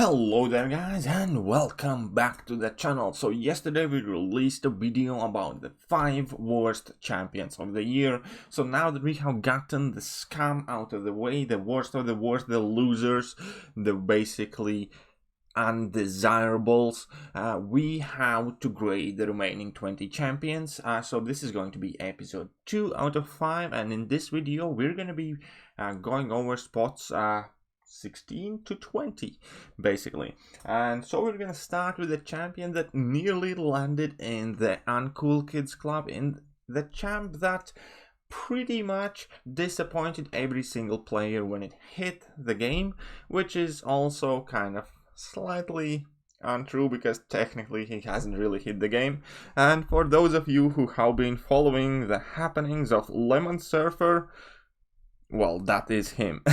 Hello there guys and welcome back to the channel. So yesterday we released a video about the 5 worst champions of the year. So now that we have gotten the scam out of the way, the worst of the worst, the losers, the basically undesirables, we have to grade the remaining 20 champions. So this is going to be episode 2 out of 5, and in this video we're going to be going over spots 16 to 20 basically. And so we're gonna start with the champion that nearly landed in the Uncool Kids Club, in the champ that pretty much disappointed every single player when it hit the game, which is also kind of slightly untrue because technically he hasn't really hit the game. And for those of you who have been following the happenings of Lemon Surfer, well, that is him.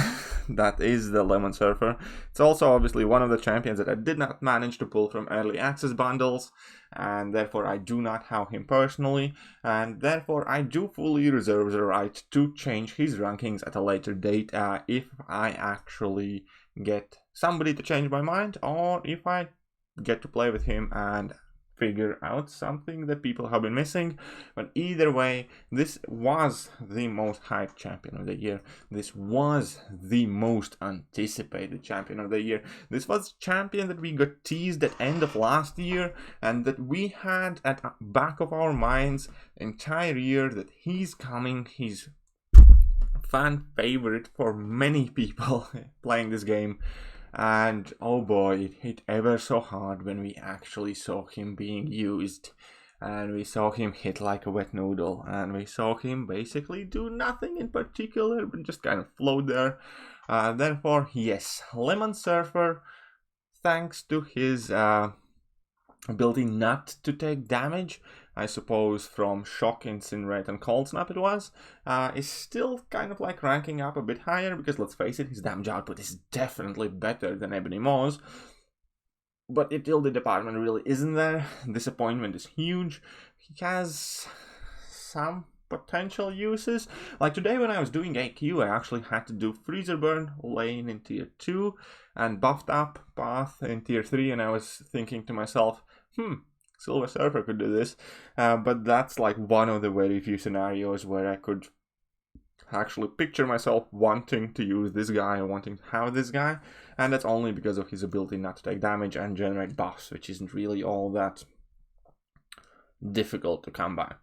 That is the Lemon Surfer. It's also obviously one of the champions that I did not manage to pull from early access bundles, and therefore I do not have him personally, and therefore I do fully reserve the right to change his rankings at a later date if I actually get somebody to change my mind, or if I get to play with him and figure out something that people have been missing. But either way, this was the most hyped champion of the year. This was the most anticipated champion of the year. This was a champion that we got teased at end of last year, and that we had at the back of our minds entire year that he's coming. He's fan favorite for many people playing this game. And oh boy, it hit ever so hard when we actually saw him being used, and we saw him hit like a wet noodle, and we saw him basically do nothing in particular but just kind of float there. Therefore, yes, Lemon Surfer, thanks to his ability not to take damage, I suppose from Shock, Incinerate and Cold Snap it was, is still kind of like ranking up a bit higher, because let's face it, his damage output is definitely better than Ebony Maw's. But utility department really isn't there. Disappointment is huge. He has some potential uses. Like today when I was doing AQ, I actually had to do Freezer Burn lane in tier 2 and buffed up path in tier 3, and I was thinking to myself, Silver Surfer could do this, but that's like one of the very few scenarios where I could actually picture myself wanting to use this guy, wanting to have this guy, and that's only because of his ability not to take damage and generate buffs, which isn't really all that difficult to come by.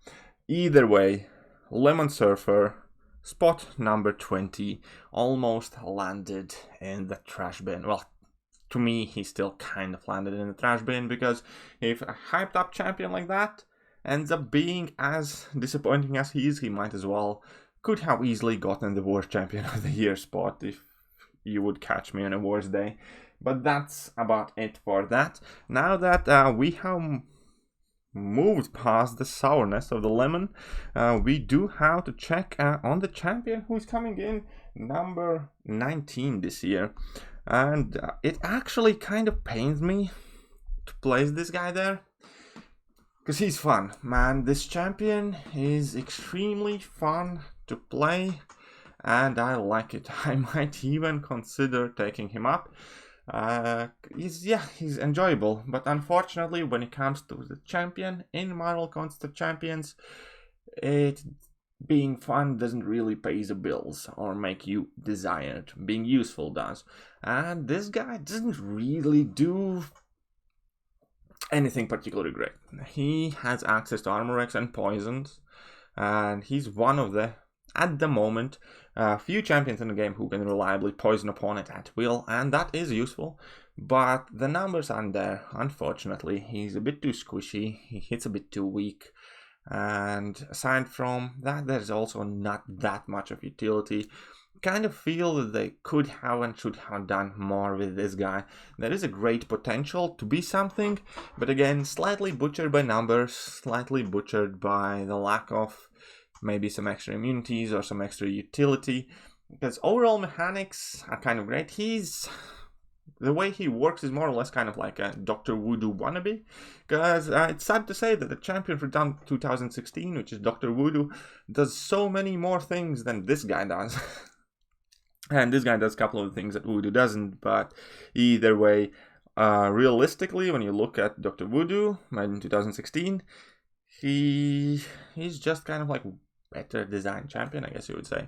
Either way, Lemon Surfer, spot number 20, almost landed in the trash bin. Well, to me, he still kind of landed in the trash bin, because if a hyped up champion like that ends up being as disappointing as he is, he might as well could have easily gotten the worst champion of the year spot if you would catch me on a worse day. But that's about it for that. Now that we have moved past the sourness of the lemon, we do have to check on the champion who's coming in number 19 this year. And it actually kind of pains me to place this guy there, because he's fun, man. This champion is extremely fun to play, and I like it. I might even consider taking him up. He's enjoyable, but unfortunately when it comes to the champion in Marvel Construct Champions, it being fun doesn't really pay the bills or make you desired. Being useful does. And this guy doesn't really do anything particularly great. He has access to Armor X and Poisons, and he's one of the, at the moment, few champions in the game who can reliably poison opponent at will, and that is useful. But the numbers aren't there, unfortunately. He's a bit too squishy, he hits a bit too weak. And aside from that, there's also not that much of utility. Kind of feel that they could have and should have done more with this guy. There is a great potential to be something, but again, slightly butchered by numbers, slightly butchered by the lack of maybe some extra immunities or some extra utility, because overall mechanics are kind of great. The way he works is more or less kind of like a Dr. Voodoo wannabe, because it's sad to say that the champion for 2016, which is Dr. Voodoo, does so many more things than this guy does. And this guy does a couple of things that Voodoo doesn't, but either way, realistically, when you look at Dr. Voodoo, made in 2016, he's just kind of like better designed champion, I guess you would say.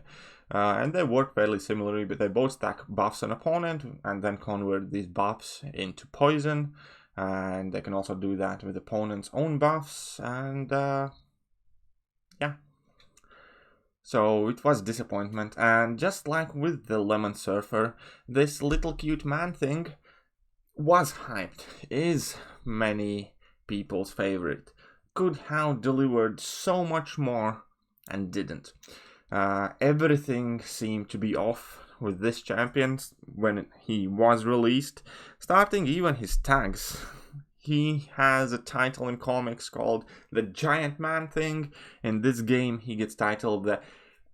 And they work fairly similarly, but they both stack buffs on opponent and then convert these buffs into poison. And they can also do that with opponent's own buffs. And yeah. So it was disappointment. And just like with the Lemon Surfer, this little cute man thing was hyped, is many people's favorite. Could have delivered so much more and didn't. Everything seemed to be off with this champion when he was released, starting even his tags. He has a title in comics called the Giant Man Thing. In this game, he gets titled the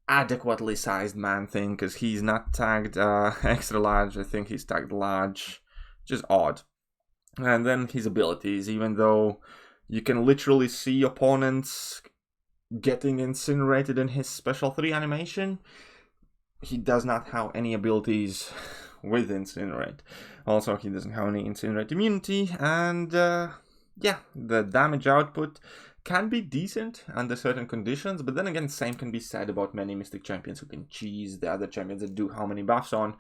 Adequately Sized Man Thing because he's not tagged extra large. I think he's tagged large, which is odd. And then his abilities, even though you can literally see opponents getting incinerated in his special 3 animation, he does not have any abilities with Incinerate. Also, he doesn't have any Incinerate immunity, and yeah, the damage output can be decent under certain conditions, but then again, same can be said about many Mystic champions who can cheese the other champions that do how many buffs on.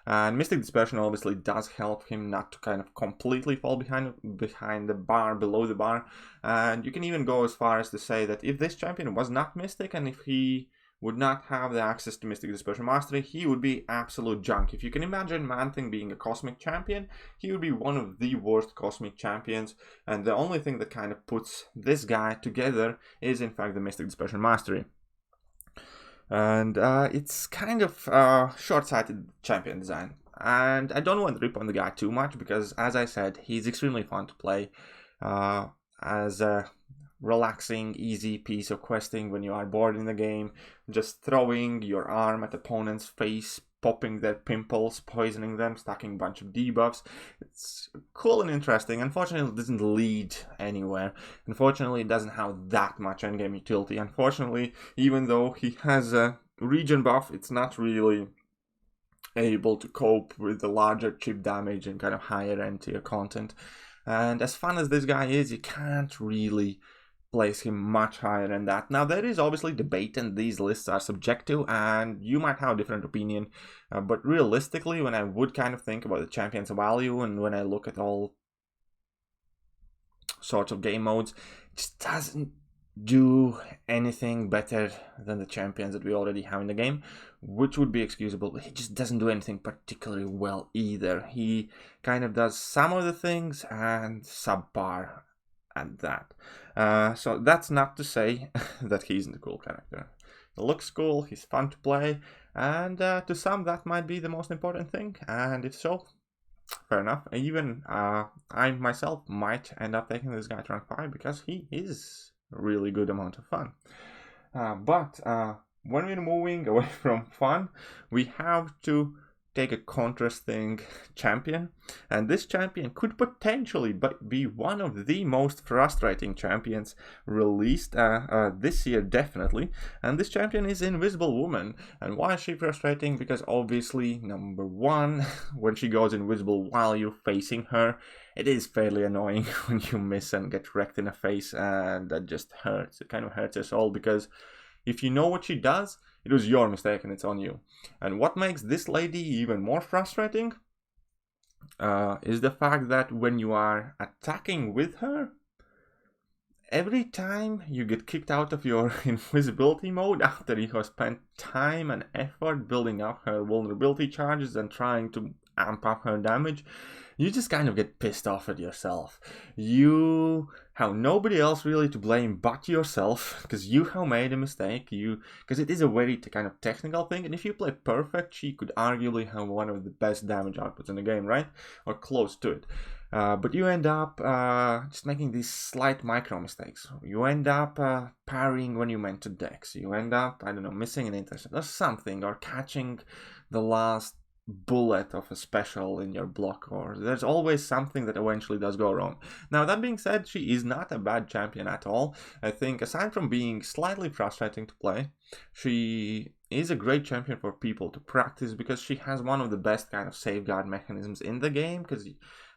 And Mystic Dispersion obviously does help him not to kind of completely fall behind the bar, below the bar. And you can even go as far as to say that if this champion was not Mystic, and if he would not have the access to Mystic Dispersion Mastery, he would be absolute junk. If you can imagine Man-Thing being a Cosmic Champion, he would be one of the worst Cosmic Champions, and the only thing that kind of puts this guy together is in fact the Mystic Dispersion Mastery. And it's kind of short-sighted champion design. And I don't want to rip on the guy too much because, as I said, he's extremely fun to play as a relaxing, easy piece of questing when you are bored in the game. Just throwing your arm at opponent's face, popping their pimples, poisoning them, stacking a bunch of debuffs. It's cool and interesting. Unfortunately, it doesn't lead anywhere. Unfortunately, it doesn't have that much endgame utility. Unfortunately, even though he has a regen buff, it's not really able to cope with the larger chip damage and kind of higher end tier content. And as fun as this guy is, you can't really place him much higher than that. Now, there is obviously debate, and these lists are subjective, and you might have a different opinion. But realistically, when I would kind of think about the champion's value, and when I look at all sorts of game modes, it just doesn't do anything better than the champions that we already have in the game, which would be excusable, but he just doesn't do anything particularly well either. He kind of does some of the things and subpar at that. So that's not to say that he isn't a cool character. He looks cool, he's fun to play, and to some that might be the most important thing, and if so, fair enough. Even I myself might end up taking this guy to rank 5 because he is a really good amount of fun. But when we're moving away from fun, we have to take a contrasting champion, and this champion could potentially be one of the most frustrating champions released this year, definitely. And this champion is Invisible Woman. And why is she frustrating? Because obviously, number one, when she goes invisible while you're facing her, it is fairly annoying when you miss and get wrecked in the face, and that just hurts. It kind of hurts us all because if you know what she does, it was your mistake and it's on you. And what makes this lady even more frustrating is the fact that when you are attacking with her, every time you get kicked out of your invisibility mode after you have spent time and effort building up her vulnerability charges and trying to amp up her damage, you just kind of get pissed off at yourself. You have nobody else really to blame but yourself because you have made a mistake. Because it is a very kind of technical thing, and if you play perfect, she could arguably have one of the best damage outputs in the game, right? Or close to it. But you end up just making these slight micro mistakes. You end up parrying when you meant to dex. You end up, I don't know, missing an intercept or something, or catching the last bullet of a special in your block, or there's always something that eventually does go wrong. Now, that being said, she is not a bad champion at all. I think aside from being slightly frustrating to play, she is a great champion for people to practice because she has one of the best kind of safeguard mechanisms in the game, because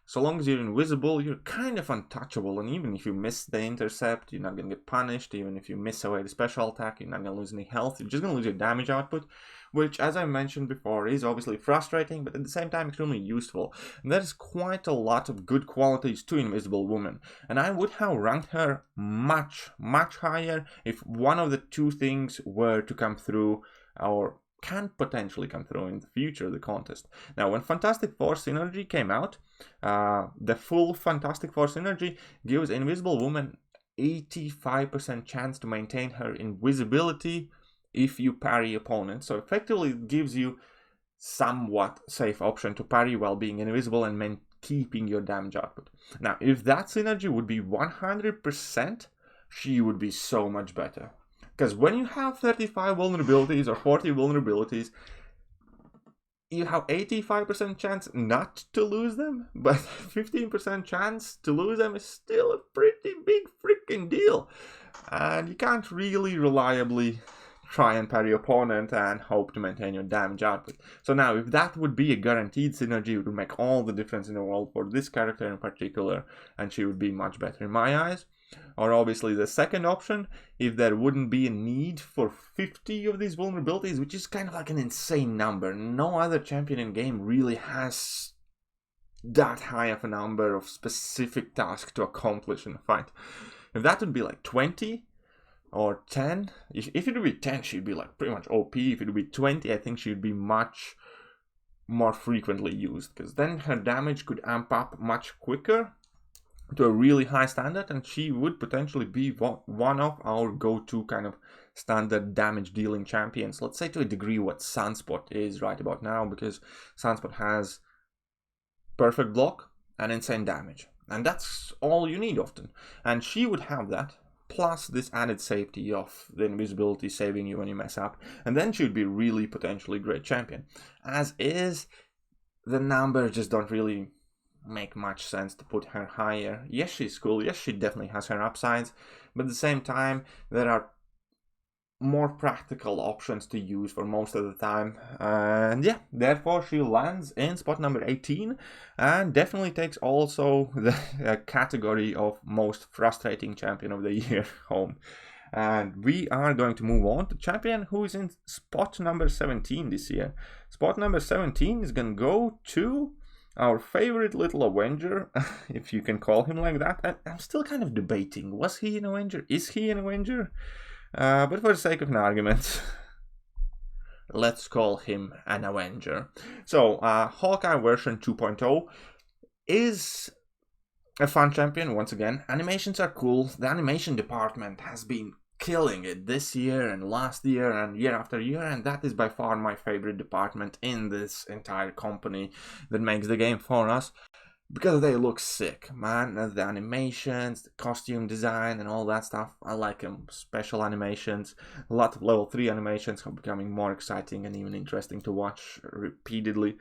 So long as you're invisible, you're kind of untouchable, and even if you miss the intercept, you're not gonna get punished. Even if you miss away the special attack, you're not gonna lose any health, you're just gonna lose your damage output, which, as I mentioned before, is obviously frustrating, but at the same time extremely useful. And there's quite a lot of good qualities to Invisible Woman, and I would have ranked her much higher if one of the two things were to come through, or can potentially come through in the future of the contest. Now, when Fantastic Four Synergy came out, the full Fantastic Four Synergy gives Invisible Woman 85% chance to maintain her invisibility if you parry opponents. So effectively it gives you somewhat safe option to parry while being invisible and keeping your damage output. Now, if that synergy would be 100%, she would be so much better. Because when you have 35 vulnerabilities or 40 vulnerabilities, you have 85% chance not to lose them, but 15% chance to lose them is still a pretty big freaking deal. And you can't really reliably try and parry your opponent and hope to maintain your damage output. So now, if that would be a guaranteed synergy, it would make all the difference in the world for this character in particular, and she would be much better in my eyes. Or obviously the second option, if there wouldn't be a need for 50 of these vulnerabilities, which is kind of like an insane number. No other champion in game really has that high of a number of specific tasks to accomplish in a fight. If that would be like 20 or 10, if it would be 10, she'd be like pretty much OP. If it would be 20, I think she'd be much more frequently used, because then her damage could amp up much quicker to a really high standard, and she would potentially be one of our go-to kind of standard damage dealing champions. Let's say to a degree what Sunspot is right about now, because Sunspot has perfect block and insane damage, and that's all you need often. And she would have that, plus this added safety of the invisibility saving you when you mess up, and then she would be really potentially great champion. As is, the numbers just don't really make much sense to put her higher. Yes, she's cool. Yes, she definitely has her upsides, but at the same time, there are more practical options to use for most of the time. And yeah, therefore she lands in spot number 18 and definitely takes also the category of most frustrating champion of the year home. And we are going to move on to champion who is in spot number 17 this year. Spot number 17 is going to go to our favorite little Avenger, if you can call him like that. And I'm still kind of debating, was he an Avenger? Is he an Avenger? But for the sake of an argument, let's call him an Avenger. So, Hawkeye version 2.0 is a fun champion once again. Animations are cool. The animation department has been killing it this year and last year and year after year, and that is by far my favorite department in this entire company that makes the game for us, because they look sick, man. The animations, the costume design and all that stuff, I like them. Special animations, a lot of level 3 animations are becoming more exciting and even interesting to watch repeatedly.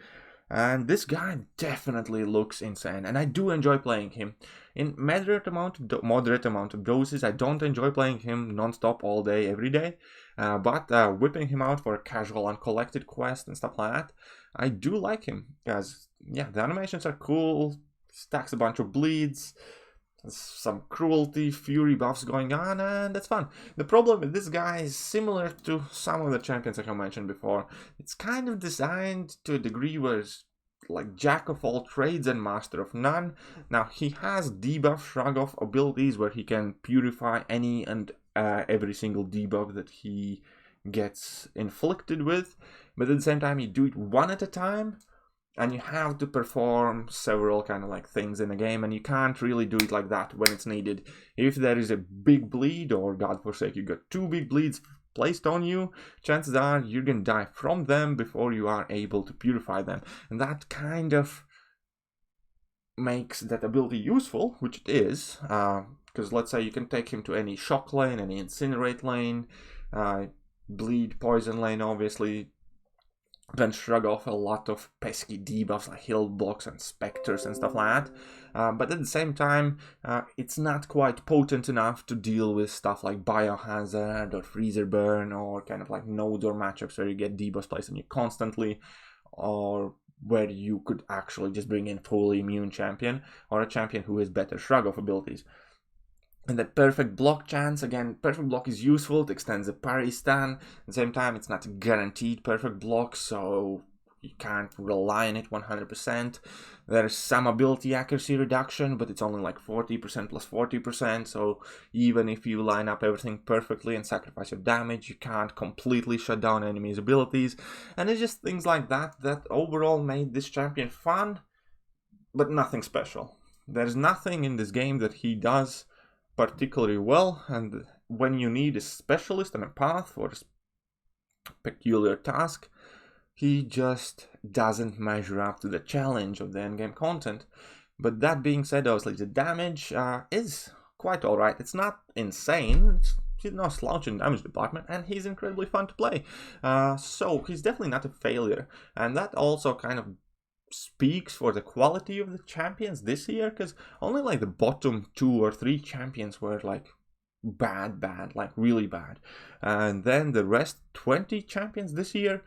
And this guy definitely looks insane, and I do enjoy playing him in moderate amount of doses. I don't enjoy playing him non-stop all day, every day, but whipping him out for a casual uncollected quest and stuff like that, I do like him, because yeah, the animations are cool, stacks a bunch of bleeds, some cruelty, fury buffs going on, and that's fun. The problem with this guy is similar to some of the champions like I mentioned before. It's kind of designed to a degree where it's like jack of all trades and master of none. Now, he has debuff shrug off abilities where he can purify any and every single debuff that he gets inflicted with, but at the same time you do it one at a time, and you have to perform several kind of like things in a game, and you can't really do it like that when it's needed. If there is a big bleed, or God forsake, you got 2 big bleeds placed on you, chances are you're gonna die from them before you are able to purify them. And that kind of makes that ability useful, which it is, because let's say you can take him to any shock lane, any incinerate lane, bleed, poison lane, obviously, then shrug off a lot of pesky debuffs like heal blocks and specters and stuff like that. But at the same time, it's not quite potent enough to deal with stuff like Biohazard or Freezer Burn, or kind of like no-door matchups where you get debuffs placed on you constantly, or where you could actually just bring in fully immune champion or a champion who has better shrug off abilities. And that perfect block chance, again, perfect block is useful, it extends the parry stun. At the same time, it's not a guaranteed perfect block, so you can't rely on it 100%. There's some ability accuracy reduction, but it's only like 40% plus 40%, so even if you line up everything perfectly and sacrifice your damage, you can't completely shut down enemies' abilities. And it's just things like that that overall made this champion fun, but nothing special. There's nothing in this game that he does particularly well, and when you need a specialist and a path for a peculiar task, he just doesn't measure up to the challenge of the endgame content. But that being said, obviously the damage is quite alright. It's not insane, he's no slouch in damage department, and he's incredibly fun to play. So he's definitely not a failure, and that also kind of speaks for the quality of the champions this year, because only like the bottom 2 or 3 champions were like bad, like really bad, and then the rest 20 champions this year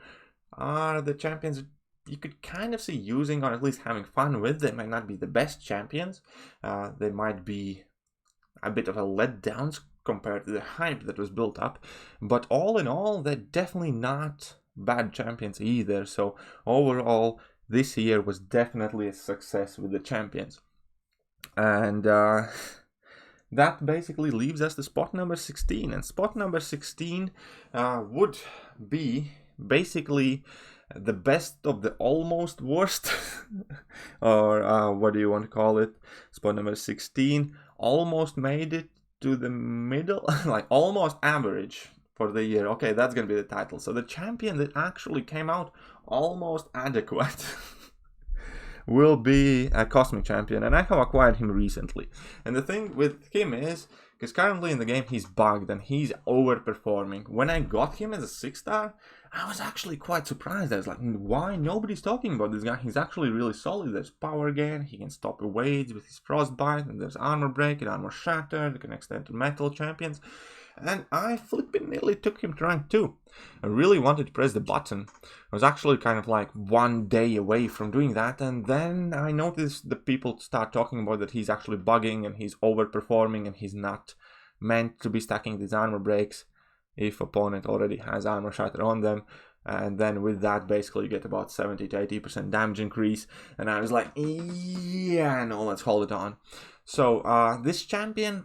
are the champions you could kind of see using or at least having fun with. They might not be the best champions, they might be a bit of a letdown compared to the hype that was built up, but all in all they're definitely not bad champions either. So overall this year was definitely a success with the champions. And that basically leaves us to spot number 16, and spot number 16 would be basically the best of the almost worst or what do you want to call it. Spot number 16 almost made it to the middle, like almost average for the year. Okay, that's gonna be the title. So the champion that actually came out almost adequate will be a cosmic champion, and I have acquired him recently. And the thing with him is, because currently in the game he's bugged and he's overperforming. When I got him as a 6-star, I was actually quite surprised. I was like, why nobody's talking about this guy? He's actually really solid. There's power gain, he can stop evades with his frostbite, and there's armor break and armor shatter that can extend to metal champions. And I flipping nearly took him to rank 2. I really wanted to press the button. I was actually kind of like 1 day away from doing that, and then I noticed the people start talking about that he's actually bugging and he's overperforming and he's not meant to be stacking these armor breaks if opponent already has armor shatter on them. And then with that basically you get about 70 to 80% damage increase, and I was like, yeah, no, let's hold it on. So this champion,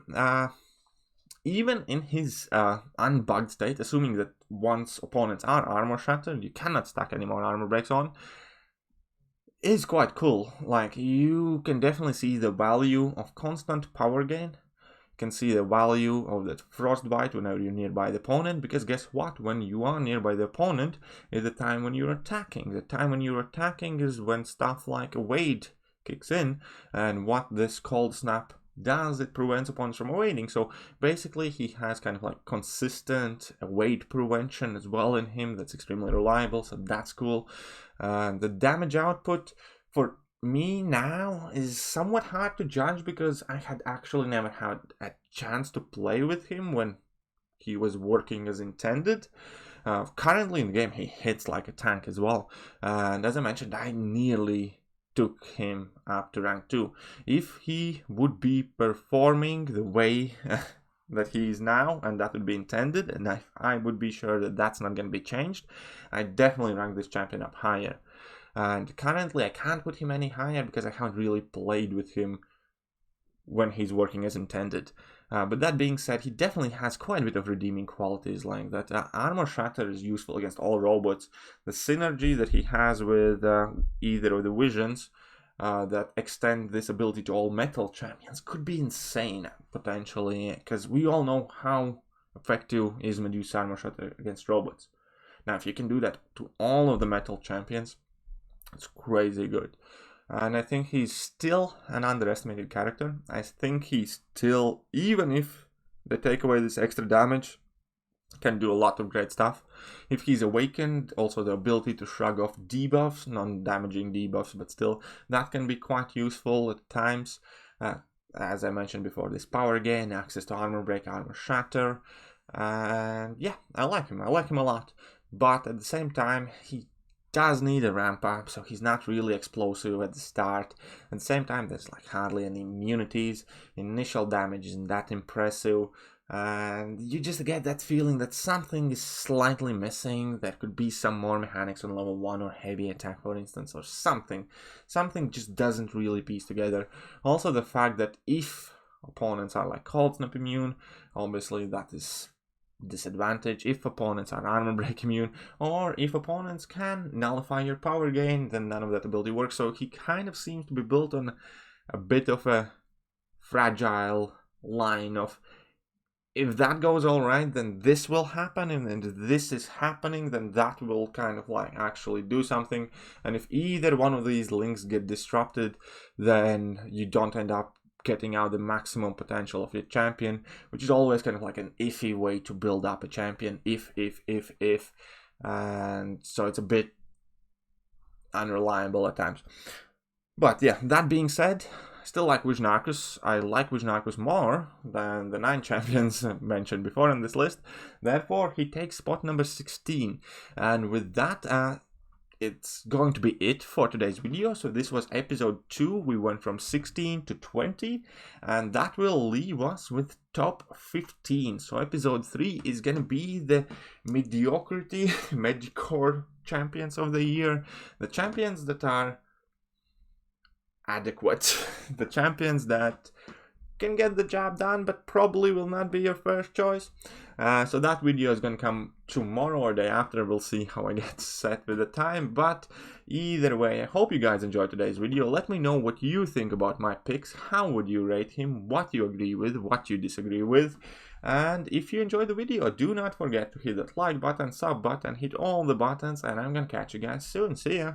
even in his unbugged state, assuming that once opponents are armor shattered, you cannot stack any more armor breaks on, is quite cool. Like, you can definitely see the value of constant power gain. You can see the value of that frostbite whenever you're nearby the opponent, because guess what? When you are nearby the opponent is the time when you're attacking. The time when you're attacking is when stuff like evade kicks in, and what this cold snap does, it prevents opponents from evading. So basically he has kind of like consistent evade prevention as well in him that's extremely reliable, so that's cool. The damage output for me now is somewhat hard to judge, because I had actually never had a chance to play with him when he was working as intended. Currently in the game he hits like a tank as well, and as I mentioned, I nearly took him up to rank 2. If he would be performing the way that he is now, and that would be intended, and I would be sure that that's not going to be changed, I definitely rank this champion up higher. And currently I can't put him any higher because I haven't really played with him when he's working as intended. But that being said, he definitely has quite a bit of redeeming qualities, like that armor shatter is useful against all robots. The synergy that he has with either of the visions that extend this ability to all metal champions could be insane, potentially, because we all know how effective is Medusa armor shatter against robots. Now, if you can do that to all of the metal champions, it's crazy good. And I think he's still an underestimated character. I think he's still, even if they take away this extra damage, can do a lot of great stuff. If he's awakened, also the ability to shrug off debuffs, non-damaging debuffs, but still, that can be quite useful at times. As I mentioned before, this power gain, access to armor break, armor shatter. And yeah, I like him a lot. But at the same time, he does need a ramp up, so he's not really explosive at the start. At the same time, there's like hardly any immunities. Initial damage isn't that impressive, and you just get that feeling that something is slightly missing. There could be some more mechanics on level 1 or heavy attack, for instance, or something. Something just doesn't really piece together. Also, the fact that if opponents are like cold snap immune, obviously that is disadvantage. If opponents are armor break immune, or if opponents can nullify your power gain, then none of that ability works. So he kind of seems to be built on a bit of a fragile line of, if that goes all right, then this will happen, and if this is happening, then that will kind of like actually do something. And if either one of these links get disrupted, then you don't end up getting out the maximum potential of your champion, which is always kind of like an iffy way to build up a champion. If, and so it's a bit unreliable at times. But yeah, that being said, still like Wijnarkus. I like Wijnarkus more than the 9 champions mentioned before on this list. Therefore, he takes spot number 16. And with that, it's going to be it for today's video. So this was episode 2. We went from 16 to 20. And that will leave us with top 15. So episode 3 is going to be the mediocrity, Medicore champions of the year. The champions that are adequate, the champions that can get the job done but probably will not be your first choice. So that video is going to come tomorrow or day after. We'll see how I get set with the time, but either way, I hope you guys enjoyed today's video. Let me know what you think about my picks. How would you rate him? What you agree with, what you disagree with. And if you enjoyed the video, do not forget to hit that like button, sub button, hit all the buttons, and I'm gonna catch you guys soon. See ya!